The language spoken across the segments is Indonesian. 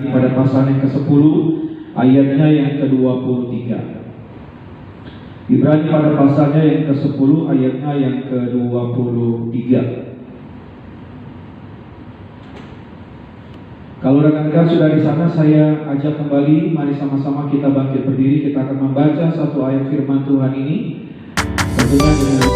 pada pasal yang ke-10 ayatnya yang ke-23. Ibrani pada pasalnya yang ke-10 ayatnya yang ke-23. Kalau rekan-rekan sudah di sana, saya ajak kembali, mari sama-sama kita bangkit berdiri. Kita akan membaca satu ayat firman Tuhan ini, tentunya dengan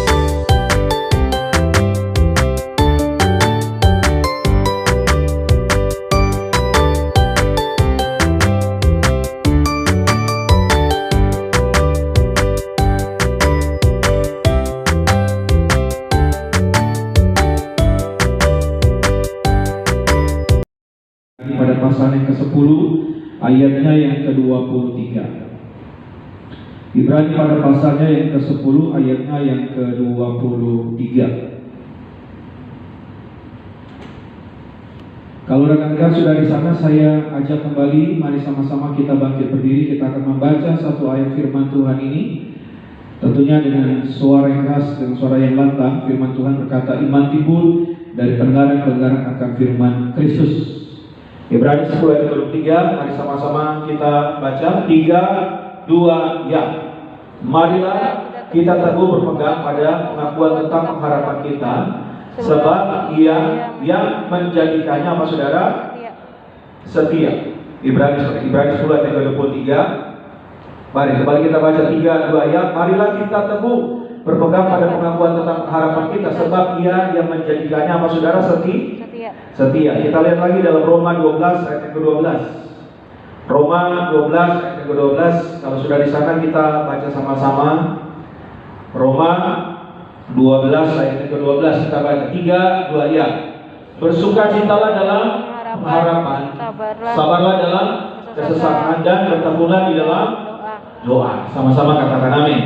pada pasal yang ke-10 ayatnya yang ke-23. Ibrani pada pasalnya yang ke-10 ayatnya yang ke-23. Kalau rekan-rekan sudah di sana, saya ajak kembali, mari sama-sama kita bangkit berdiri. Kita akan membaca satu ayat firman Tuhan ini, tentunya dengan suara yang keras, dengan suara yang lantang. Firman Tuhan berkata, iman timbul dari pendengaran akan firman Kristus. Ibrani 10 ayat 23, mari sama-sama kita baca. 3, 2, ya. Marilah kita teguh berpegang pada pengakuan tentang pengharapan kita, sebab Ia yang menjadikannya apa saudara? Setia. Ibrani 10 ayat 23. Mari kembali kita baca 3, 2, ya. Marilah kita teguh berpegang pada pengakuan tentang pengharapan kita, sebab Ia yang menjadikannya apa saudara? Setia. Kita lihat lagi dalam Roma 12 ayat yang ke-12. Roma 12 ayat yang ke-12. Kalau sudah di sana kita baca sama-sama. Roma 12 ayat yang ke-12. Kita baca 3, 2, ya. Bersukacitalah dalam pengharapan, sabarlah dalam kesesakan, dan bertekunlah di dalam doa. Sama-sama katakan amin.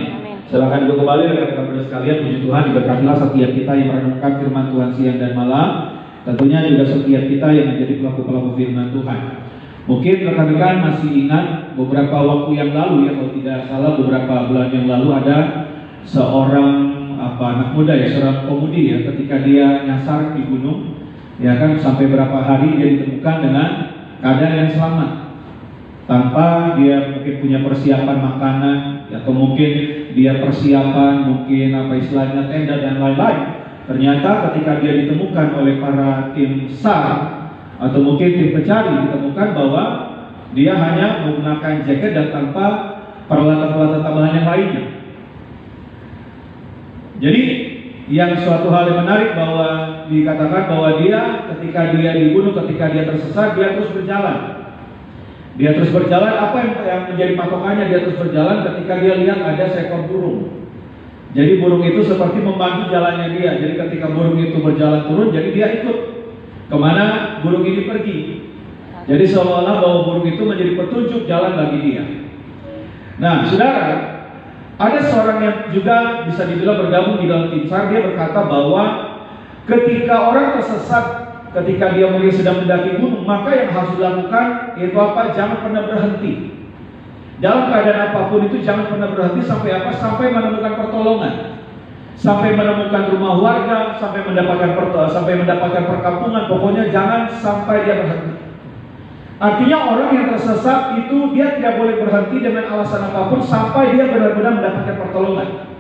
Silakan duduk kembali rekan-rekan sekalian. Puji Tuhan, diberkatilah setiap kita yang merenungkan firman Tuhan siang dan malam. Tentunya juga setiap kita yang menjadi pelaku-pelaku firman Tuhan. Mungkin rekan-rekan masih ingat beberapa waktu yang lalu, ya, kalau tidak salah beberapa bulan yang lalu ada seorang anak muda, ya, seorang pemudi, ya, ketika dia nyasar di gunung, ya kan, sampai berapa hari dia ditemukan dengan keadaan yang selamat, tanpa dia mungkin punya persiapan makanan, atau mungkin dia persiapan mungkin apa istilahnya tenda dan lain-lain. Ternyata ketika dia ditemukan oleh para tim SAR atau mungkin tim pencari, ditemukan bahwa dia hanya menggunakan jaket dan tanpa peralatan-peralatan tambahan yang lainnya. Jadi yang suatu hal yang menarik bahwa dikatakan bahwa dia ketika dia di gunung, ketika dia tersesat, dia terus berjalan. Dia terus berjalan, apa yang menjadi patokannya dia terus berjalan ketika dia lihat ada seekor burung. Jadi burung itu seperti membantu jalannya dia. Jadi ketika burung itu berjalan turun, jadi dia ikut kemana burung ini pergi. Jadi seolah-olah bahwa burung itu menjadi petunjuk jalan bagi dia. Nah, saudara, ada seorang yang juga bisa dibilang bergabung di dalam tim SAR. Dia berkata bahwa ketika orang tersesat, ketika dia mungkin sedang mendaki gunung, maka yang harus dilakukan itu apa? Jangan pernah berhenti. Dalam keadaan apapun itu jangan pernah berhenti sampai apa? Sampai menemukan pertolongan, sampai menemukan rumah warga, sampai mendapatkan perkampungan. Pokoknya jangan sampai dia berhenti. Artinya orang yang tersesat itu dia tidak boleh berhenti dengan alasan apapun sampai dia benar-benar mendapatkan pertolongan.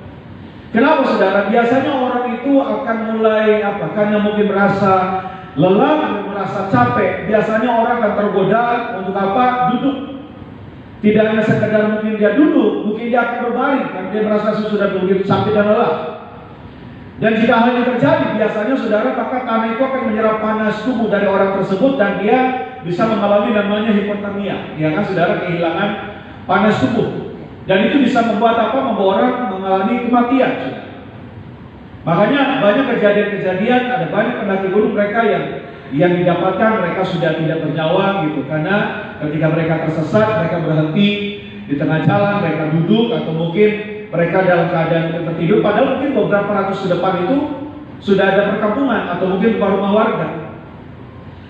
Kenapa saudara? Biasanya orang itu akan mulai apa? Karena mungkin merasa lelah, merasa capek. Biasanya orang akan tergoda untuk apa? Duduk. Tidak hanya sekedar mungkin dia duduk, mungkin dia akan berbaring karena dia merasa sudah begitu sakit dan lelah. Dan jika hal ini terjadi, biasanya saudara, maka tanah itu akan menyerap panas tubuh dari orang tersebut dan dia bisa mengalami namanya hipotermia, ya kan saudara, kehilangan panas tubuh. Dan itu bisa membuat apa? Membawa orang mengalami kematian. Saudara. Makanya banyak kejadian-kejadian, ada banyak pendaki gunung mereka yang didapatkan mereka sudah tidak bernyawa gitu, karena ketika mereka tersesat, mereka berhenti di tengah jalan, mereka duduk atau mungkin mereka dalam keadaan tertidur, padahal mungkin beberapa ratus ke depan itu sudah ada perkampungan atau mungkin rumah warga.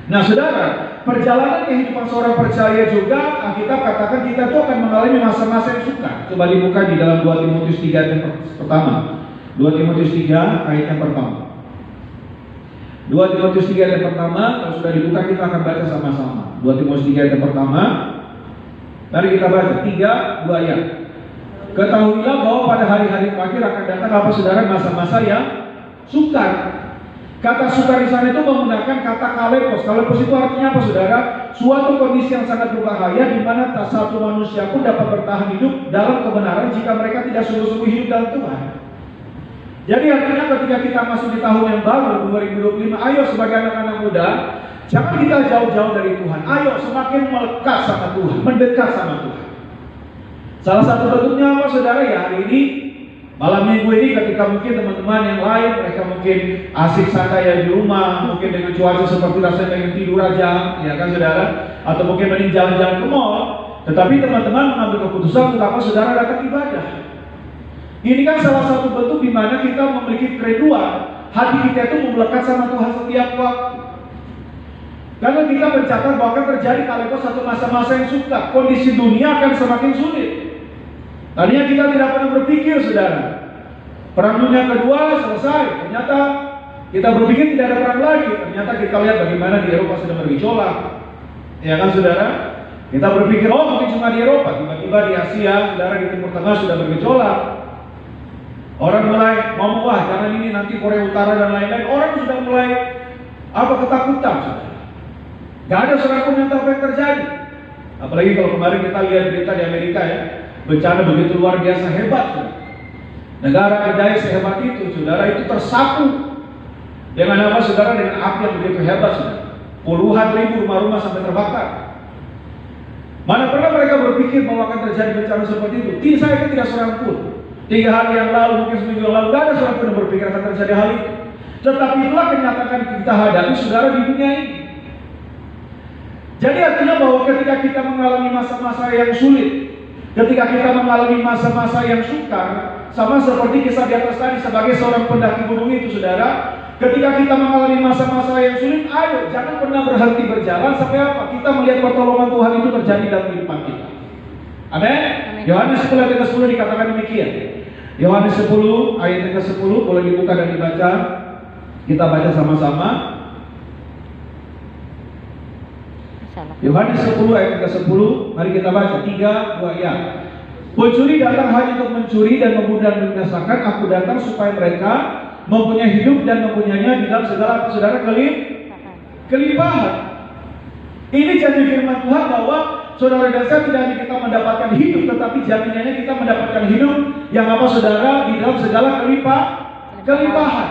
Nah saudara, perjalanan kehidupan seorang percaya juga, Alkitab katakan kita tuh akan mengalami masa-masa yang sukar. Coba dibuka di dalam 2 Timotius 3 ayat yang pertama. 2 Timotius 3 ayat yang pertama. 2 2 Timotius 3 ayat yang pertama, kalau sudah dibuka kita akan baca sama-sama. 2 Timotius 3 ayat yang pertama. Mari kita baca 3, 2 ayat. Ketahuilah bahwa pada hari-hari terakhir akan datang apa saudara, masa-masa yang sukar. Kata sukar di sana itu menggunakan kata kalepos. Kalepos itu artinya apa saudara? Suatu kondisi yang sangat berbahaya di mana tak satu manusia pun dapat bertahan hidup dalam kebenaran jika mereka tidak sungguh-sungguh hidup dalam Tuhan. Jadi artinya ketika kita masuk di tahun yang baru 2025, ayo sebagai anak-anak muda, jangan kita jauh-jauh dari Tuhan. Ayo semakin melekat sama Tuhan, mendekat sama Tuhan. Salah satu bentuknya apa saudara ya, hari ini malam minggu ini ketika mungkin teman-teman yang lain mereka mungkin asik santai ya di rumah, mungkin dengan cuaca seperti rasanya pengen tidur aja, ya kan saudara, atau mungkin mending jalan-jalan ke mall, tetapi teman-teman mengambil keputusan untuk apa saudara datang ibadah. Ini kan salah satu bentuk di mana kita memiliki kerinduan, hati kita itu melekat sama Tuhan setiap waktu. Karena kita mencatat bahwa akan terjadi kalepos satu masa-masa yang sukar, kondisi dunia akan semakin sulit. Tadinya kita tidak pernah berpikir saudara, perang dunia kedua selesai, ternyata kita berpikir tidak ada perang lagi. Ternyata kita lihat bagaimana di Eropa sedang bergejolak, ya kan saudara. Kita berpikir oh mungkin cuma di Eropa, tiba-tiba di Asia, saudara, di Timur Tengah sudah bergejolak. Orang mulai mau wah jangan ini nanti Korea Utara dan lain-lain. Orang sudah mulai ketakutan saudara. Gak ada seorang pun yang tahu apa yang terjadi. Apalagi kalau kemarin kita lihat berita di Amerika ya, bencana begitu luar biasa hebat saudara. Negara berdaya sehebat itu saudara, itu tersapu dengan apa saudara, dengan api yang begitu hebat saudara. Puluhan ribu rumah-rumah sampai terbakar. Mana pernah mereka berpikir bahwa akan terjadi bencana seperti itu? Saya tidak seorang pun. 3 hari yang lalu, mungkin seminggu yang lalu, gak ada seorang pun yang berpikir akan terjadi hal itu. Tetapi itulah kenyataan kita hadapi saudara di dunia ini. Jadi artinya bahwa ketika kita mengalami masa-masa yang sulit, ketika kita mengalami masa-masa yang sukar, sama seperti kisah di atas tadi sebagai seorang pendaki gunung itu saudara, ketika kita mengalami masa-masa yang sulit, ayo jangan pernah berhenti berjalan sampai apa? Kita melihat pertolongan Tuhan itu terjadi dalam kehidupan kita. Amin. Yohanes 10 ayat ke-10 dikatakan demikian. Yohanes 10 ayat ke-10 boleh dibuka dan dibaca. Kita baca sama-sama. Yohanes 10 ayat ke-10, mari kita baca 3, 2 ayat. Pencuri datang hanya untuk mencuri dan membunuh dan membinasakan. Aku datang supaya mereka mempunyai hidup dan mempunyainya di dalam segala saudara kelimpahan. Ini janji firman Tuhan bahwa saudara dan saya tidak hanya kita mendapatkan hidup, tetapi jaminannya kita mendapatkan hidup yang apa saudara di dalam segala kelimpahan.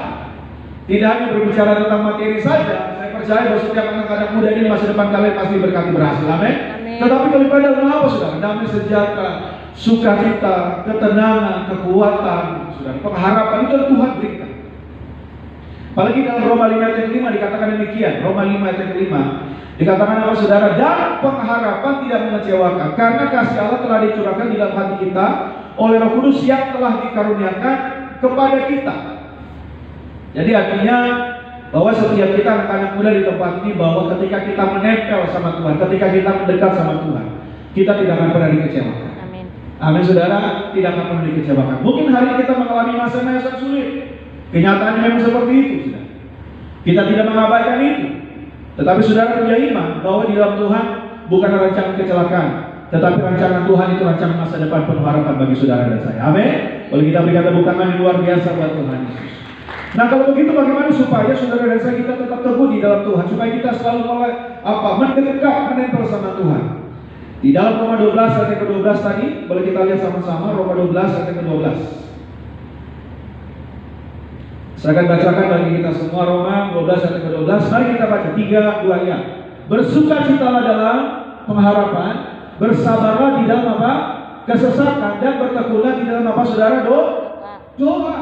Tidak hanya berbicara tentang materi saja. Saya percaya bahwa setiap anak-anak muda ini masa depan kalian pasti berkati berhasil. Amin. Tetapi kelimpahan dalam apa saudara? Damai sejahtera, sukacita, ketenangan, kekuatan, saudara, pengharapan itu Tuhan berikan. Apalagi dalam Roma 5 ayat yang 5 dikatakan demikian. Roma 5 ayat yang 5 dikatakan apa saudara? Dan pengharapan tidak mengecewakan, karena kasih Allah telah dicurahkan di dalam hati kita oleh Roh Kudus yang telah dikaruniakan kepada kita. Jadi artinya bahwa setiap kita anak-anak muda di tempat ini, bahwa ketika kita menempel sama Tuhan, ketika kita mendekat sama Tuhan, kita tidak akan pernah dikecewakan. Amin. Amin saudara, tidak akan pernah dikecewakan. Mungkin hari ini kita mengalami masa-masa sulit. Kenyataannya memang seperti itu saudara. Kita tidak mengabaikan itu. Tetapi saudara punya iman bahwa di dalam Tuhan bukan rancangan kecelakaan, tetapi rancangan Tuhan itu rancangan masa depan penuh harapan bagi saudara dan saya. Amin. Boleh kita berikan tepuk tangan yang luar biasa buat Tuhan Yesus. Nah kalau begitu bagaimana supaya saudara dan saya kita tetap teguh di dalam Tuhan, supaya kita selalu mendekat, menempel sama Tuhan. Di dalam Roma 12 ayat yang ke-12 tadi, boleh kita lihat sama-sama Roma 12 ayat yang ke-12. Saya akan bacakan bagi kita semua Roma 12 ayat yang ke-12. Mari kita baca 3, 2 ayat. Bersukacitalah dalam pengharapan, bersabarlah di dalam apa? Kesesakan, dan bertekunlah di dalam apa saudara? Doa.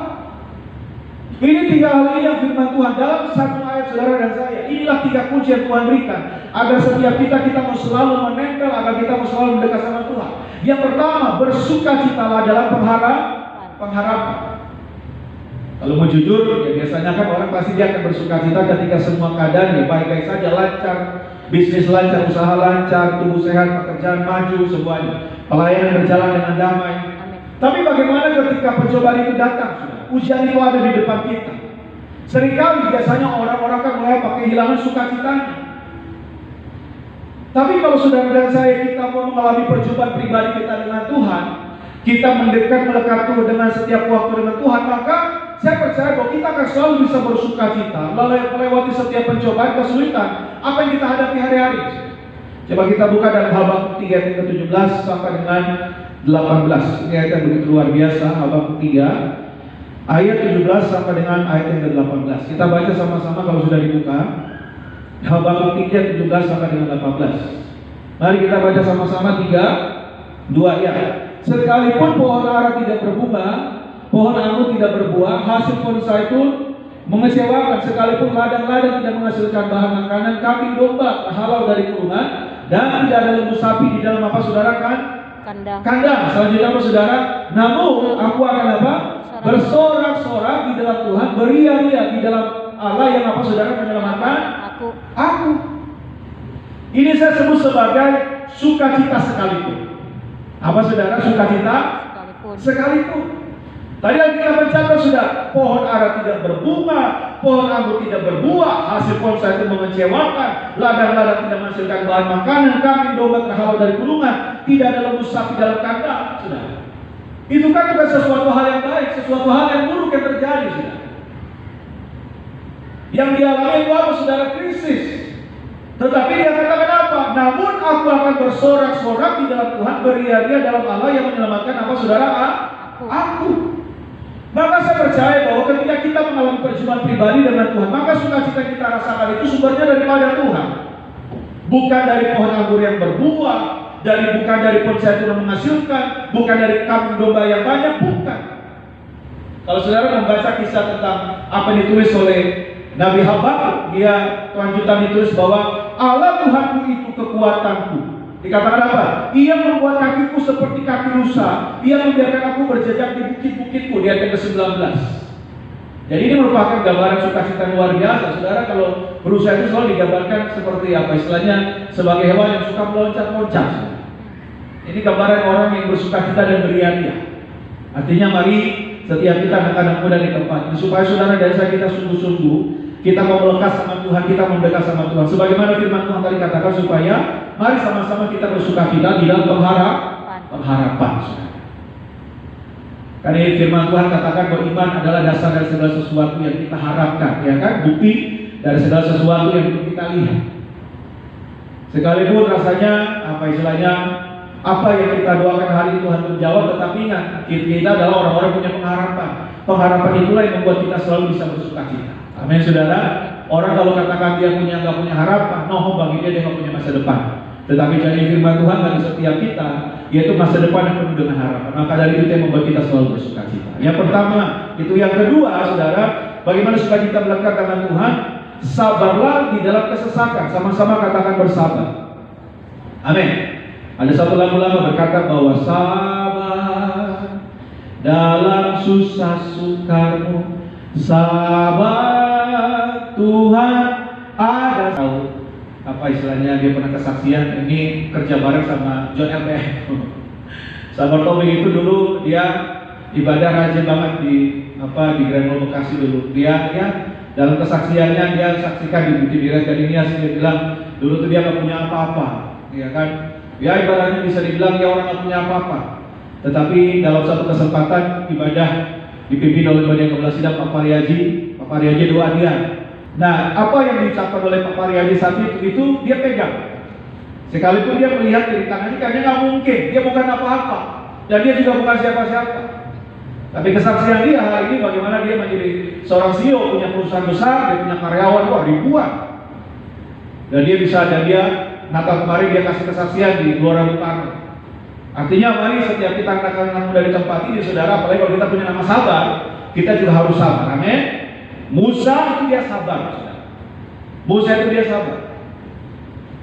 Ini 3 hal ini yang firman Tuhan dalam satu ayat saudara dan saya. Inilah 3 kunci yang Tuhan berikan agar setiap kita mau selalu menempel, agar kita mau selalu mendekat sama Tuhan. Yang pertama, bersukacitalah dalam pengharapan. Kalau mau jujur, ya biasanya kan orang pasti dia akan bersukacita ketika semua keadaan ya baik-baik saja, lancar, bisnis lancar, usaha lancar, tubuh sehat, pekerjaan maju, semuanya, pelayanan berjalan dengan damai. Tapi bagaimana ketika pencobaan itu datang? Ujian itu ada di depan kita. Seringkali biasanya orang-orang kan mulai kehilangan sukacitanya. Tapi kalau saudara dan saya kita mau mengalami perjumpaan pribadi kita dengan Tuhan, kita melekat dengan setiap waktu dengan Tuhan, maka saya percaya bahwa kita akan selalu bisa bersukacita melewati setiap pencobaan, kesulitan apa yang kita hadapi hari-hari. Coba kita buka dalam Habakuk 3 ayat ke-17 sampai dengan 18. Ini ayat yang begitu luar biasa, Habakuk 3 ayat 17 sampai dengan ayat yang ke-18. Kita baca sama-sama kalau sudah dibuka. Habakuk 3 17 sampai dengan 18. Mari kita baca sama-sama 3, 2 ya. Sekalipun pohon ara tidak berbunga, pohon anggur tidak berbuah, hasil pohon zaitun mengecewakan, sekalipun ladang-ladang tidak menghasilkan bahan makanan, kambing domba halau dari kurungan, dan tidak ada lembu sapi di dalam apa saudara kan? Kandang. Selanjutnya apa saudara? Namun aku akan apa? Bersorak-sorak di dalam Tuhan, beria-ria di dalam Allah yang apa saudara menyelamatkan aku. Ini saya sebut sebagai sukacita sekalipun. Apa saudara? Sukacita sekalipun. Tadi yang kita mencatat sudah, pohon ara tidak berbunga, pohon anggur tidak berbuah, hasil pohon zaitun mengecewakan, ladang-ladang tidak menghasilkan bahan makanan, kambing domba terhalau dari kulungan, tidak ada lembu sapi dalam kandang. Sudah. Itu kan bukan sesuatu hal yang baik, sesuatu hal yang buruk yang terjadi, sudah. Yang dialami itu apa saudara? Krisis. Tetapi dia katakan apa? Namun aku akan bersorak-sorak di dalam Tuhan, beria-ria dalam Allah yang menyelamatkan apa saudara? Aku. Maka saya percaya bahwa ketika kita mengalami perjumpaan pribadi dengan Tuhan, maka sukacita yang kita rasakan itu sumbernya daripada Tuhan. Bukan dari pohon anggur yang berbuah, bukan dari pohon zaitun yang menghasilkan, bukan dari kambing domba yang banyak, bukan. Kalau saudara membaca kisah tentang apa yang ditulis oleh Nabi Habakuk, dia kelanjutan ditulis bahwa Allah Tuhanku itu kekuatanku. Dikatakan apa? Ia membuat kakiku seperti kaki rusa. Ia membiarkan aku berjejak di bukit-bukitku. Di ayat ke-19. Jadi ini merupakan gambaran sukacita luar biasa. Saudara, kalau rusa itu selalu digambarkan seperti apa? Istilahnya sebagai hewan yang suka meloncat-loncat. Ini gambaran orang yang bersukacita dan beria-ria. Artinya mari setiap kita anak-anak muda di tempat ini, supaya saudara dan saya kita sungguh-sungguh kita mau melekat sama Tuhan, kita mau mendekat sama Tuhan. Sebagaimana firman Tuhan tadi katakan, supaya mari sama-sama kita bersukacita di dalam pengharapan. Karena firman Tuhan katakan bahwa iman adalah dasar dari segala sesuatu yang kita harapkan, ya kan? Bukti dari segala sesuatu yang kita lihat. Sekalipun rasanya apa istilahnya, apa yang kita doakan hari ini Tuhan menjawab, tetapi ingat, kita adalah orang-orang punya pengharapan. Pengharapan itulah yang membuat kita selalu bisa bersukacita. Amin saudara. Orang kalau katakan dia nggak punya harapan, bagi dia nggak punya masa depan. Tetapi dari firman Tuhan bagi setiap kita, yaitu masa depan yang penuh dengan harapan. Maka dari itu yang membuat kita selalu bersukacita. Yang pertama itu. Yang kedua saudara, bagaimana supaya kita melekat dengan Tuhan? Sabarlah di dalam kesesakan. Sama-sama katakan bersabar. Amin. Ada satu lagu lama berkata bahwa sabar dalam susah sukarmu, sabar Tuhan ada. Tahu apa istilahnya, dia pernah kesaksian, ini kerja bareng sama John LBF. Sahabat Tommy itu dulu dia ibadah rajin banget di Grand Mall Bekasi dulu. Dia dalam kesaksiannya dia saksikan di Gereja Nias, dia bilang dulu tuh dia nggak punya apa-apa, ya kan? Ya ibaratnya bisa dibilang dia orang nggak punya apa-apa. Tetapi dalam satu kesempatan ibadah dipimpin oleh Badan Kepala Sidang Pak Pariaji doa dia. Nah, apa yang diucapkan oleh Pak Pariaji saat itu dia pegang. Sekalipun dia melihat dari tangannya kayaknya nggak mungkin, dia bukan apa-apa, dan dia juga bukan siapa-siapa. Tapi kesaksian dia hari ini bagaimana dia menjadi seorang CEO, punya perusahaan besar, dia punya karyawan ribuan. Dan dia Natal kemarin dia kasih kesaksian di Gelora Bung Karno. Artinya mari setiap kita anak-anak muda di tempat ini saudara, apalagi kalau kita punya nama sabar, kita juga harus sabar. Amin. Musa itu dia sabar, saudara. Musa itu dia sabar.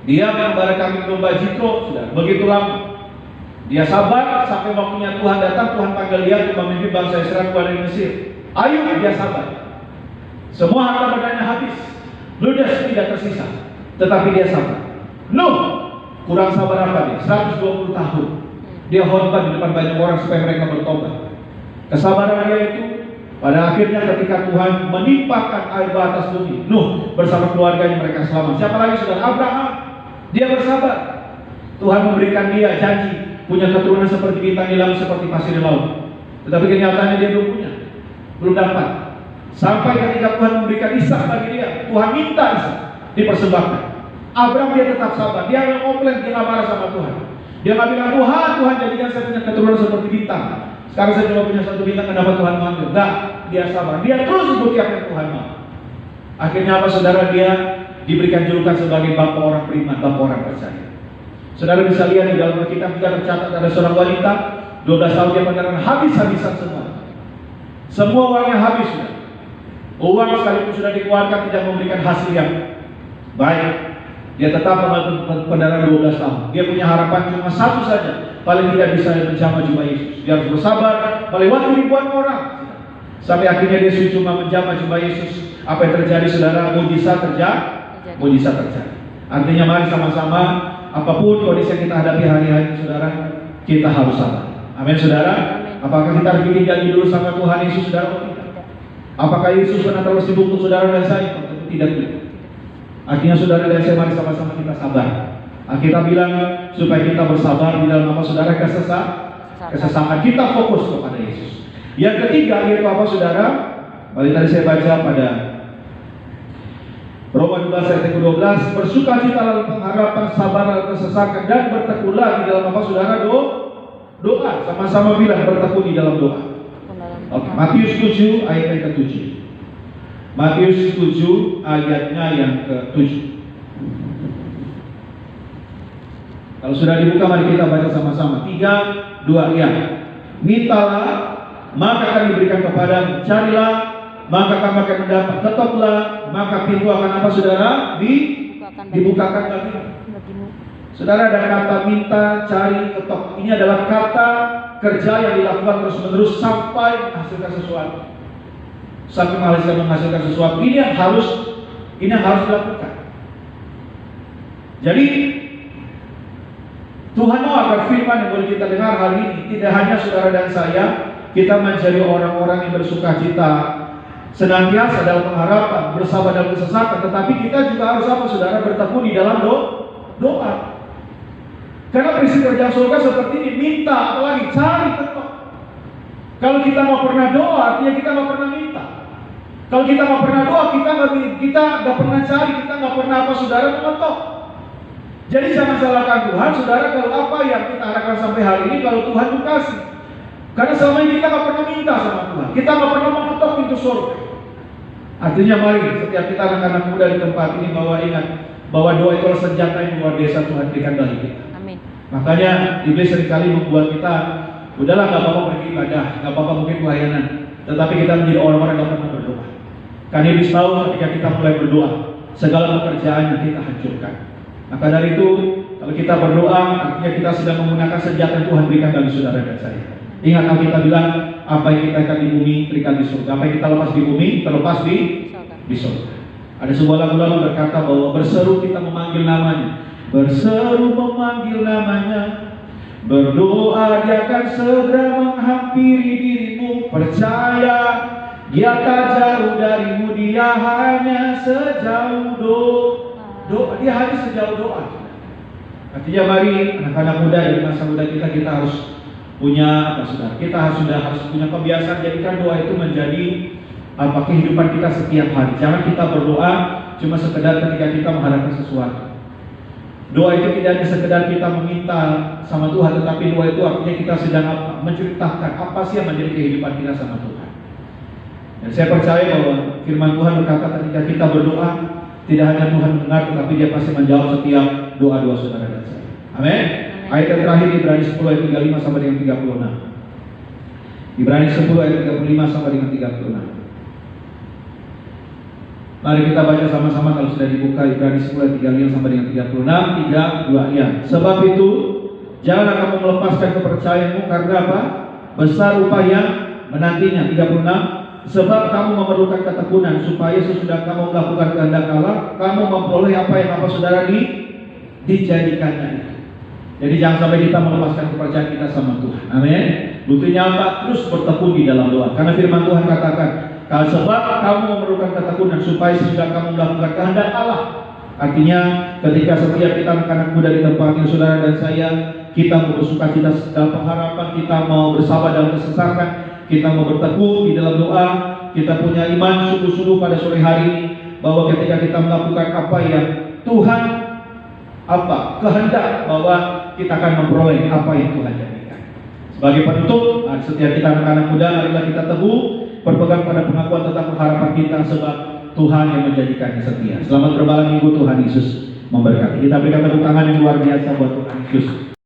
Dia mengembara kambing domba Jitro, saudara, begitu lama. Dia sabar sampai waktunya Tuhan datang, Tuhan panggil dia untuk memimpin bangsa Israel keluar dari Mesir. Ayub dia sabar. Semua harta bendanya habis, ludes tidak tersisa, tetapi dia sabar. Nuh, kurang sabar apa dia? 120 tahun. Dia khotbah di depan banyak orang supaya mereka bertobat. Kesabaran dia itu Pada akhirnya ketika Tuhan menimpakan air bah atas bumi, Nuh bersama keluarganya mereka selamat. Siapa lagi saudara? Abraham. Dia bersabar. Tuhan memberikan dia janji punya keturunan seperti bintang di langit, seperti pasir di laut. Tetapi kenyataannya dia belum punya, belum dapat. Sampai ketika Tuhan memberikan Ishak bagi dia, Tuhan minta Ishak dipersembahkan. Abraham dia tetap sabar. Dia nggak komplain, dia nggak marah sama Tuhan. Dia nggak bilang, Tuhan jadikan saya punya keturunan seperti bintang. Sekarang saya cuma punya satu bintang, kenapa Tuhan mengambil? Enggak, dia sabar. Dia terus ikuti apa yang Tuhan mau. Akhirnya apa saudara? Dia diberikan julukan sebagai bapak orang beriman, bapak orang percaya. Saudara bisa lihat di dalam Alkitab juga tercatat ada seorang wanita 12 tahun dia beneran habis-habisan semua. Semua uangnya habis sudah. Uang sekalipun sudah dikeluarkan tidak memberikan hasil yang baik. Dia tetap pendarahan 12 tahun. Dia punya harapan cuma satu saja, paling tidak bisa menjamah jubah Yesus. Dia harus bersabar melewati ribuan orang sampai akhirnya dia cuma menjamah jubah Yesus. Apa yang terjadi saudara? Mujizat terjadi. Artinya mari sama-sama, apapun kondisi yang kita hadapi hari-hari saudara, kita harus sabar. Amin saudara. Apakah kita harus bikin janji dulu sama Tuhan Yesus saudara? Apakah Yesus pernah terus sibuk untuk saudara dan saya? Tentu tidak. Artinya saudara dan saya mari sama-sama kita sabar. Kita bilang supaya kita bersabar di dalam nama saudara kesesakan. Kita fokus kepada Yesus. Yang ketiga yaitu apa saudara? Mari tadi saya baca pada Roma 12 ayat 12, bersukacitalah pengharapan, sabar kesesakan, dan bertekunlah di dalam apa saudara? Doa. Sama-sama bilang bertekun di dalam doa. Matius 7 ayat yang ke-7. Matius 7 ayatnya yang ke-7. Kalau sudah dibuka mari kita baca sama-sama. 3, 2, ya. Mintalah maka akan diberikan kepadamu, carilah maka kamu akan mendapat, ketoklah maka pintu akan apa saudara? Dibukakan bagimu. Saudara, ada kata minta, cari, ketok. Ini adalah kata kerja yang dilakukan terus-menerus sampai menghasilkan sesuatu. Sampai menghasilkan sesuatu. Ini yang harus dilakukan. Jadi Tuhan mau agar firman yang boleh kita dengar hari ini tidak hanya saudara dan saya kita menjadi orang-orang yang bersuka cita, senantiasa dalam pengharapan, bersabar dalam kesesakan, tetapi kita juga harus apa saudara? Bertekun di dalam doa. Karena prinsip kerja surga seperti ini, minta, apalagi cari, ketok. Kalau kita mau pernah doa, artinya kita mau pernah minta. Kalau kita mau pernah doa, kita nggak pernah cari, kita nggak pernah apa saudara mengetok. Jadi jangan salahkan Tuhan, saudara, kalau apa yang kita harapkan sampai hari ini, kalau Tuhan tuh kasih. Karena selama ini kita nggak pernah minta sama Tuhan, kita nggak pernah mengetok pintu surga. Artinya mari setiap kita anak-anak muda di tempat ini bahwa ingat bahwa doa itu adalah senjata yang luar biasa Tuhan berikan bagi kita. Amin. Makanya iblis seringkali membuat kita, udahlah nggak apa-apa pergi ibadah, nggak apa-apa mungkin pelayanan, tetapi kita menjadi orang-orang yang pernah berdoa. Karena iblis tahu ketika kita mulai berdoa, segala pekerjaan yang kita hancurkan. Maka dari itu, kalau kita berdoa, artinya kita sedang menggunakan senjata yang Tuhan berikan bagi saudara dan saya. Ingat kalau kita bilang, apa yang kita ikat di bumi, terikat di surga. Apa yang kita lepas di bumi, terlepas di surga. Ada sebuah lagu berkata bahwa berseru kita memanggil namanya. Berseru memanggil namanya, berdoa dia akan segera menghampiri dirimu. Percaya dia tak jauh darimu, dia hanya sejauh doa. Dia hanya sejauh doa. Artinya mari anak-anak muda di masa muda kita harus punya apa saudara? Kita harus punya kebiasaan jadikan doa itu menjadi kehidupan kita setiap hari. Jangan kita berdoa cuma sekedar ketika kita mengharapkan sesuatu. Doa itu tidak hanya sekedar kita meminta sama Tuhan, tetapi doa itu artinya kita sedang menceritakan apa sih yang menjadi kehidupan kita sama Tuhan. Dan saya percaya bahwa firman Tuhan berkata ketika kita berdoa, tidak hanya Tuhan mendengar, tetapi Dia pasti menjawab setiap doa-doa saudara dan saya. Amin. Ayat yang terakhir Ibrani 10 ayat 35 sampai dengan 36. Ibrani 10 ayat 35 sampai dengan 36. Mari kita baca sama-sama kalau sudah dibuka Ibrani 10 ayat 35 sampai dengan 36. 3, 2, ya. Sebab itu janganlah kamu melepaskan kepercayaanmu, karena apa? Besar upaya menantinya. 36. Sebab kamu memerlukan ketekunan supaya sesudah kamu melakukan kehendak Allah, kamu memperoleh apa yang saudara dijadikannya itu. Jadi jangan sampai kita melepaskan kepercayaan kita sama Tuhan. Amin. Buktinya apa? Terus bertekun di dalam doa. Karena firman Tuhan katakan, kalau sebab kamu memerlukan ketekunan supaya sesudah kamu melakukan kehendak Allah. Artinya ketika setiap kita anak-anak muda di tempat ini, saudara dan saya, kita mau bersuka cita dalam pengharapan, kita mau bersabar dalam kesesakan, kita mau bertekun di dalam doa, kita punya iman sungguh-sungguh pada sore hari ini, bahwa ketika kita melakukan apa yang Tuhan kehendak, bahwa kita akan memperoleh apa yang Tuhan janjikan. Sebagai penutup, setiap kita anak-anak muda, marilah kita teguh berpegang pada pengakuan tentang pengharapan kita, sebab Tuhan yang menjadikannya setia. Selamat bermalam minggu, Tuhan Yesus memberkati. Kita berikan tepuk tangan yang luar biasa buat Tuhan Yesus.